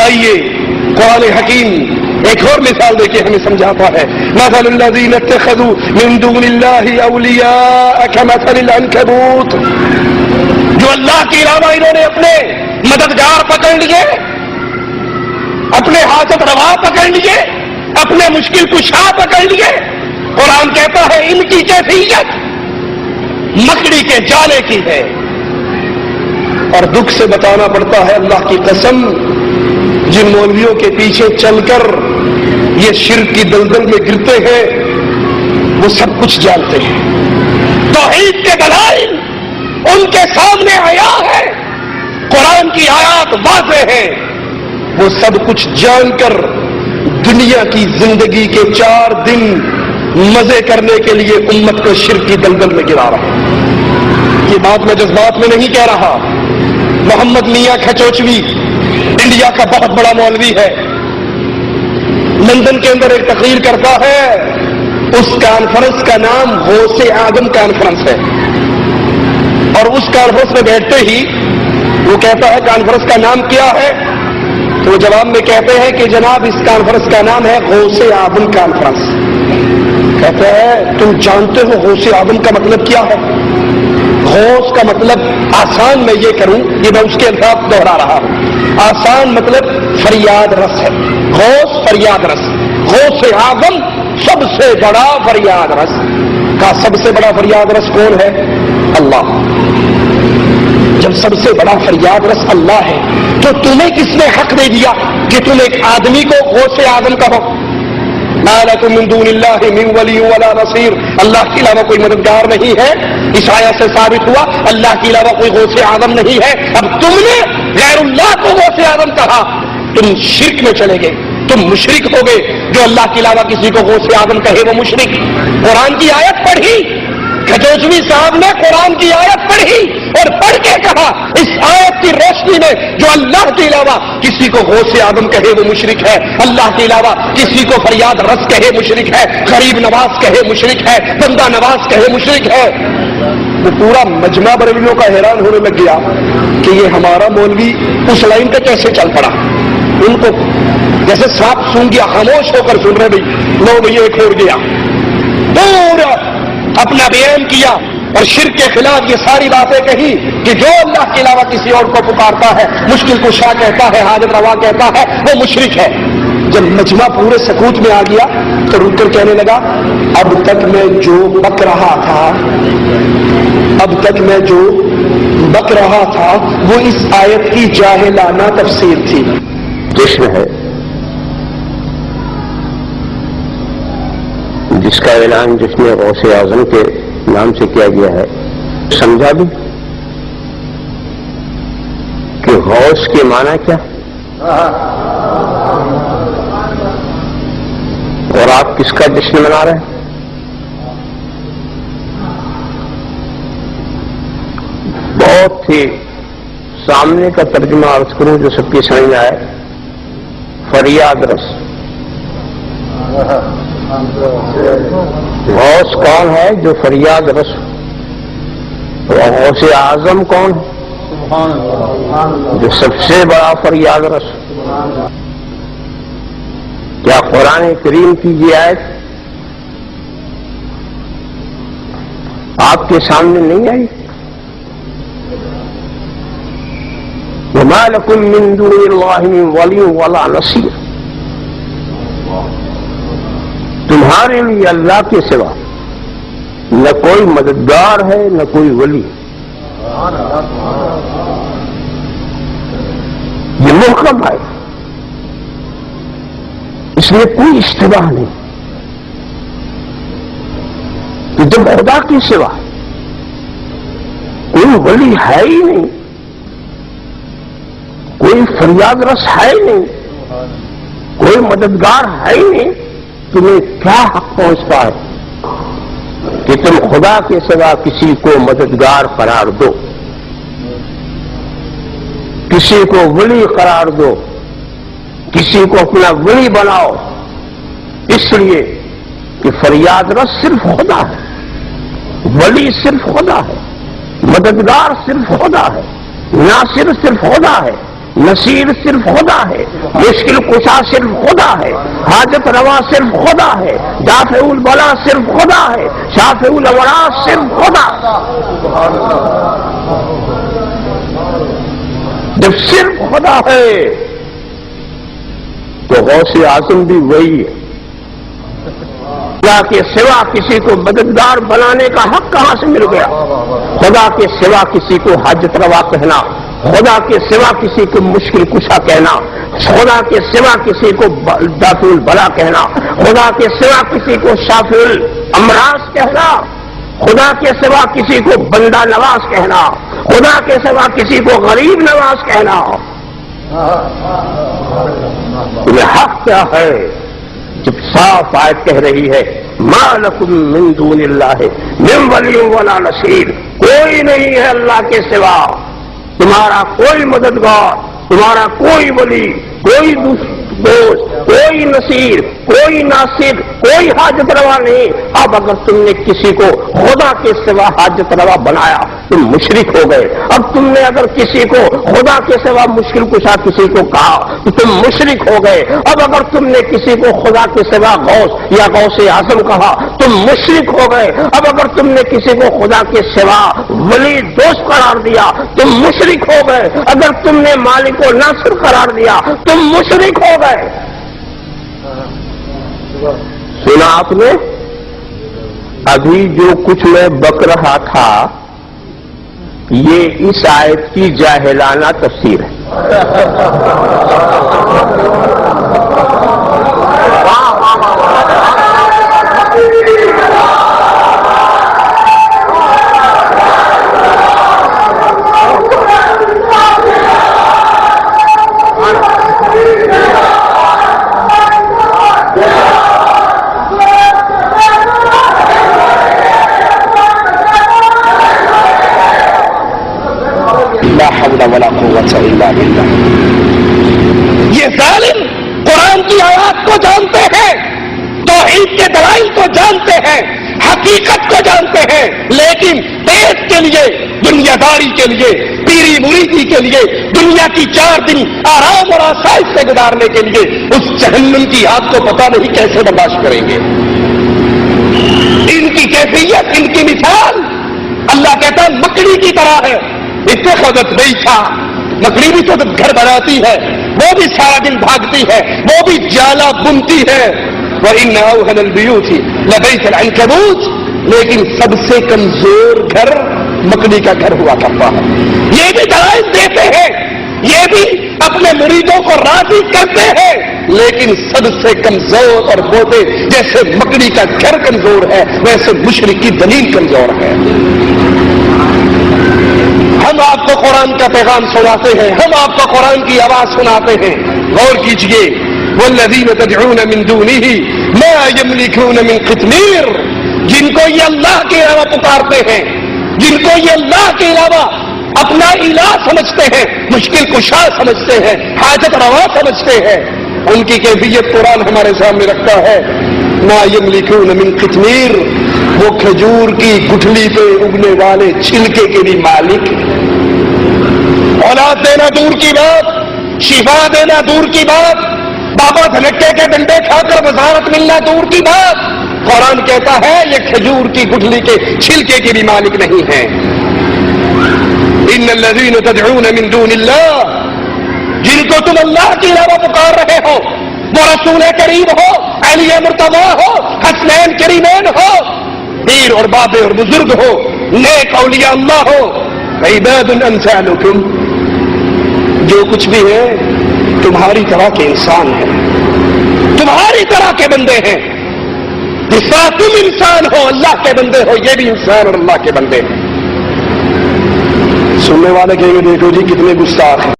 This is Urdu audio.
آئیے قرآن حکیم ایک اور مثال دے کے ہمیں سمجھاتا ہے. مثل الذین اتخذوا من دون اللہ اولیاء کمثل العنکبوت. جو اللہ کے علاوہ انہوں نے اپنے مددگار پکڑ لیے، اپنے حاجت روا پکڑ لیے، اپنے مشکل کشا پکڑ لیے. قرآن کہتا ہے ان کی کیفیت مکڑی کے جالے کی ہے. اور دکھ سے بتانا پڑتا ہے اللہ کی قسم، جن مولویوں کے پیچھے چل کر یہ شرک کی دلدل میں گرتے ہیں وہ سب کچھ جانتے ہیں. توحید کے دلائل ان کے سامنے آیا ہے، قرآن کی آیات واضح ہے. وہ سب کچھ جان کر دنیا کی زندگی کے 4 دن مزے کرنے کے لیے امت کو شرک کی دلدل میں گرا رہا ہے. یہ بات میں جذبات میں نہیں کہہ رہا. محمد میاں کھچوچوی انڈیا کا بہت بڑا مولوی ہے، لندن کے اندر ایک تقریر کرتا ہے. اس کانفرنس کا نام غوث اعظم کانفرنس ہے، اور اس کانفرنس میں بیٹھتے ہی وہ کہتا ہے کانفرنس کا نام کیا ہے؟ تو وہ جواب میں کہتے ہیں کہ جناب اس کانفرنس کا نام ہے غوث اعظم کانفرنس. کہتا ہے تم جانتے ہو غوث اعظم کا مطلب کیا ہے؟ غوث کا مطلب آسان میں یہ کروں، یہ میں اس کے الفاظ دہرا رہا ہوں. آسان مطلب فریاد رس ہے. غوث فریاد رس. غوث اعظم سب سے بڑا فریاد رس. کا سب سے بڑا فریاد رس کون ہے؟ اللہ. جب سب سے بڑا فریاد رس اللہ ہے تو تمہیں کس نے حق دے دیا کہ تم ایک آدمی کو غوث اعظم کہو؟ ما لکم من دون اللہ من ولی ولا نصیر. اللہ کے علاوہ کوئی مددگار نہیں ہے. اس آیت سے ثابت ہوا اللہ کے علاوہ کوئی غوث اعظم نہیں ہے. اب تم نے غیر اللہ کو غوث اعظم کہا، تم شرک میں چلے گئے، تم مشرک ہو گئے. جو اللہ کے علاوہ کسی کو غوث اعظم کہے وہ مشرک. قرآن کی آیت پڑھی، کھچوچوی صاحب نے قرآن کی آیت پڑھی اور پڑھ کے کہا اس آیت کی روشنی میں جو اللہ کے علاوہ کسی کو غوث اعظم کہے وہ مشرک ہے، اللہ کے علاوہ کسی کو فریاد رس کہے مشرک ہے، غریب نواز کہے مشرک ہے، بندہ نواز کہے مشرک ہے. وہ پورا مجمع بریلویوں کا حیران ہونے لگ گیا کہ یہ ہمارا مولوی اس لائن پہ کیسے چل پڑا. ان کو جیسے سانپ سونگ گیا، خاموش ہو کر سن رہے بھائی لو بھائی ایک اور گیا. پورا اپنا بیان کیا اور شرک کے خلاف یہ ساری باتیں کہی کہ جو اللہ کے علاوہ کسی اور کو پکارتا ہے، مشکل کشا کہتا ہے، حاجت روا کہتا ہے، وہ مشرک ہے. جب مجمع پورے سکوت میں آ گیا تو رک کر کہنے لگا اب تک میں جو بک رہا تھا وہ اس آیت کی جاہلانہ تفسیر تھی. جشن ہے جس کا اعلان جشن غوث اعظم کے نام سے کیا گیا ہے. سمجھا بھی کہ غوث کے معنی کیا اور آپ کس کا جشن منا رہے ہیں؟ بہت ہی سامنے کا ترجمہ عرض کروں جو سب کی سمجھ میں آئے. فریاد رس. غوث کون ہے؟ جو فریاد رس. اور غوث اعظم کون ہے؟ جو سب سے بڑا فریاد رس. کیا قرآن کریم کی یہ آیت آپ کے سامنے نہیں آئی؟ وَمَا لَكُم مِّن دُونِ اللَّهِ مِن وَلِيٍّ وَلَا نَصِيرٍ. تمہارے لیے اللہ کے سوا نہ کوئی مددگار ہے نہ کوئی ولی. یہ محکم ہے، اس میں کوئی اشتباہ نہیں کہ جب خدا کے سوا کوئی ولی ہے ہی نہیں، کوئی فریاد رس ہے ہی نہیں، کوئی مددگار ہے ہی نہیں، تمہیں کیا حق پہنچتا ہے کہ تم خدا کے سوا کسی کو مددگار قرار دو، کسی کو ولی قرار دو، کسی کو اپنا ولی بناؤ؟ اس لیے کہ فریاد رس صرف خدا ہے، ولی صرف خدا ہے، مددگار صرف خدا ہے، ناصر صرف خدا ہے، نصیر صرف خدا ہے، مشکل کشا صرف خدا ہے، حاجت روا صرف خدا ہے، دافع البلا صرف خدا ہے، شافع الامراض صرف خدا ہے۔ جب صرف خدا ہے تو غوث اعظم بھی وہی ہے۔ خدا کے سوا کسی کو مددگار بنانے کا حق کہاں سے مل گیا؟ خدا کے سوا کسی کو حاجت روا کہنا، خدا کے سوا کسی کو مشکل کشا کہنا، خدا کے سوا کسی کو دافع البلا کہنا، خدا کے سوا کسی کو شافع الامراض کہنا، خدا کے سوا کسی کو بندہ نواز کہنا، خدا کے سوا کسی کو غریب نواز کہنا، تمہیں حق کیا ہے؟ جب صاف آیت کہہ رہی ہے ما لکم من دون اللہ من ولی ولا نصیر، کوئی نہیں ہے اللہ کے سوا تمہارا کوئی مددگار، تمہارا کوئی ولی، کوئی دوست، کوئی نصیر، کوئی ناصر، کوئی حاجت روا نہیں۔ اب اگر تم نے کسی کو خدا کے سوا حاجت روا بنایا تم مشرک ہو گئے۔ اب تم نے اگر کسی کو خدا کے سوا مشکل کشا کسی کو کہا تو تم مشرک ہو گئے۔ اب اگر تم نے کسی کو خدا کے سوا غوث یا غوث اعظم کہا تم مشرک ہو گئے۔ اب اگر تم نے کسی کو خدا کے سوا ولی دوست قرار دیا تم مشرک ہو گئے۔ اگر تم نے مالک و ناصر قرار دیا تم مشرک ہو گئے۔ سنا آپ نے؟ ابھی جو کچھ میں بک رہا تھا یہ اس آیت کی جاہلانہ تفسیر ہے۔ ولا قوت الا باللہ۔ یہ ظالم قرآن کی آیات کو جانتے ہیں، توحید کے دلائل کو جانتے ہیں، حقیقت کو جانتے ہیں، لیکن پیٹ کے لیے، دنیا داری کے لیے، پیری مریدی کے لیے، دنیا کی 4 دن آرام اور آسائش سے گزارنے کے لیے اس جہنم کی آگ کو پتہ نہیں کیسے برداشت کریں گے۔ ان کی کیفیت، ان کی مثال اللہ کہتا ہے مکڑی کی طرح ہے۔ اتخذت بیتا، مکڑی بھی تو گھر بناتی ہے، وہ بھی سارا دن بھاگتی ہے، وہ بھی جالا بنتی ہے۔ وَإِنَّ أَوْهَنَ الْبِيُوتِ لَبَيْتَ الْعَنكَبُوتِ، لیکن سب سے کمزور گھر مکڑی کا گھر ہوا کرتا ہے۔ یہ بھی دلائل دیتے ہیں، یہ بھی اپنے مریدوں کو راضی کرتے ہیں، لیکن سب سے کمزور اور بوتے جیسے مکڑی کا گھر کمزور ہے ویسے مشرک کی دلیل کمزور ہے۔ ہم آپ کو قرآن کا پیغام سناتے ہیں، ہم آپ کو قرآن کی آواز سناتے ہیں، غور کیجئے۔ والذین تدعون من دونہ ما یملکون من قطمیر، جن کو یہ اللہ کے علاوہ پکارتے ہیں، جن کو یہ اللہ کے علاوہ اپنا الہ سمجھتے ہیں، مشکل کشا سمجھتے ہیں، حاجت روا سمجھتے ہیں، ان کی کیفیت قرآن ہمارے سامنے رکھتا ہے۔ ما یملکون من قطمیر، وہ کھجور کی گٹھلی پہ اگنے والے چھلکے کے بھی مالک، اولاد دینا دور کی بات، شفا دینا دور کی بات، بابا دھنکے کے ڈنڈے کھا کر وزارت ملنا دور کی بات، قرآن کہتا ہے یہ کھجور کی گٹھلی کے چھلکے کے بھی مالک نہیں ہیں۔ ان الذین تدعون من دون اللہ، جن کو تم اللہ کے علاوہ پکار رہے ہو، وہ رسول کریم ہو، علی مرتضی ہو، حسنین کریمین ہو، پیر اور بابے اور بزرگ ہو، نیک اولیاء اللہ ہو، عباد امثالکم، جو کچھ بھی ہے تمہاری طرح کے انسان ہیں، تمہاری طرح کے بندے ہیں، جس طرح تم انسان ہو اللہ کے بندے ہو، یہ بھی انسان اور اللہ کے بندے ہیں۔ سننے والے کہیں گے دیکھو جی کتنے گستاخ ہیں۔